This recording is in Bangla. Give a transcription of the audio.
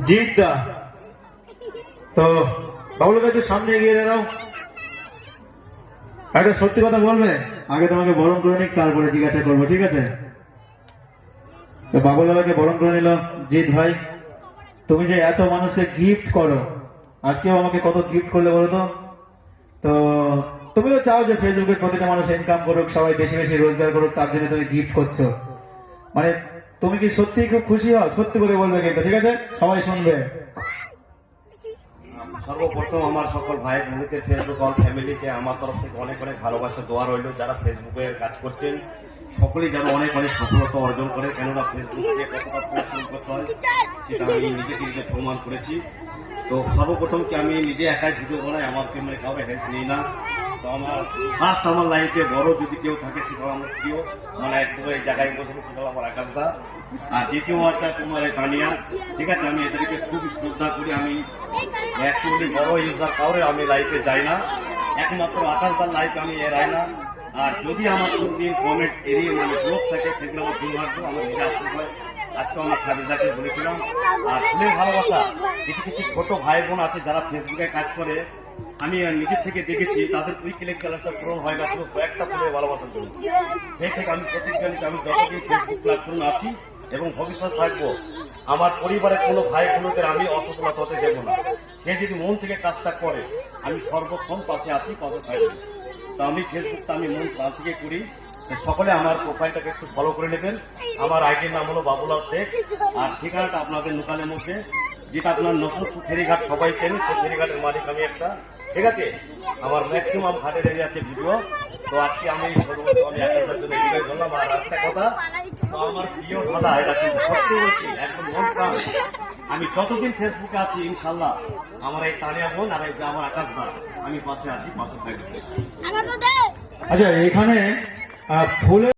জিদ্দা। তো বাবুলকে একটু সামনে এগিয়ে দাঁড়াও, একটা সত্যি কথা বলবে? আগে তোমাকে বরণ করে নিক, তারপরে জিজ্ঞাসা করবো, ঠিক আছে? তো বাবুল দাদাকে বরণ করে নিল। জিৎ ভাই, তুমি যে এত মানুষকে গিফট করো, আজকেও আমাকে কত গিফট করলে বলো তো? তো তুমি তো চাও যে ফেসবুকে প্রতিটা মানুষ ইনকাম করুক, সবাই বেশি বেশি রোজগার করুক, তার জন্য তুমি গিফট করছো। মানে তুমি কি সত্যি খুব খুশি হও? সত্যি করে বলবে কিন্তু, ঠিক আছে? সবাই শুনবে। সর্বপ্রথম আমার সকল ভাই বোনকে, ফেসবুক অল ফ্যামিলিকে আমার তরফ থেকে অনেক অনেক ভালোবাসা দোয়া রইল। যারা ফেসবুকে কাজ করছেন সকলেই যেন অনেক অনেক সফলতা অর্জন করে, কেননা ফেসবুকে কতটা পরিশ্রম করতে হয় সেটা আমি নিজেকে নিজে প্রমাণ করেছি। তো সর্বপ্রথম কি আমি নিজে একাই ভিডিও বানাই, আমার ক্যামেরা কাউকে হেল্প নিই না। তো আমার ফার্স্ট আমার লাইফে বড় যদি কেউ থাকে সেটা আমার প্রিয়, মানে একদম এই জায়গায় বসে সেটা আমার আকাশদা। আর দ্বিতীয় আছে তোমার এই তানিয়া, ঠিক আছে? আমি এদেরকে খুব শ্রদ্ধা করি। আমি অ্যাকচুয়ালি বড় ইউজার কাউরে আমি লাইফে যাই না, একমাত্র আকাশদার লাইফে আমি এড়াই না। আর যদি আমার কোনদিন কমেন্ট এড়িয়ে মানে ব্লক থাকে সেগুলো আমার দুর্ভাগ্য, আমার নিজে আসতে হয়। আজকে আমি সাবিদাকে বলেছিলাম। আর ফুলের ভালোবাসা, কিছু কিছু ছোট ভাই বোন আছে যারা ফেসবুকে কাজ করে, আমি নিজে থেকে দেখেছি তাদের উইকেলের ক্যালেন্ডারটা পূরণ হয় না শুধু কয়েকটা ফুলের ভালোবাসার জন্য। সেই থেকে আমি প্রতিজ্ঞানিত, আমি যতদিন ফেসবুক প্ল্যাটফর্মে আছি এবং ভবিষ্যৎ থাকবো, আমার পরিবারের কোনো ভাই বোনদের আমি অসফলতা হতে দেবো না। সে যদি মন থেকে কাজটা করে, আমি সর্বক্ষণ পাশে আছি, পাশে থাকবো। তো আমি ফেসবুকটা আমি মন প্রাণ থেকে করি। সকলে আমার প্রোফাইলটাকে একটু ফলো করে নেবেন। আমার আইডির নাম হলো বাবুলাল শেখ, আর ঠিকানাটা আপনাদের লোকালের মধ্যে, যেটা আপনার নতুন ফেরিঘাট সবাই চেন, সেই ফেরিঘাটের মালিক আমি একটা, ঠিক আছে? আমার ম্যাক্সিমাম ঘাটের এরিয়াতে ভিডিও। তো আজকে আমি আমি একটা জন্য ভিডিও করলাম। আর একটা কথা, তো আমার প্রিয় দাদা, এটা কিন্তু সত্যি বলছি, একদম মন প্রাণ, আমি যতদিন ফেসবুকে আছি ইনশাল্লাহ আমার এই তানিয়া বোন আর এই যে আমার আকাশ দা, আমি পাশে আছি, পাশে থাকবো। আচ্ছা, এখানে ফুলের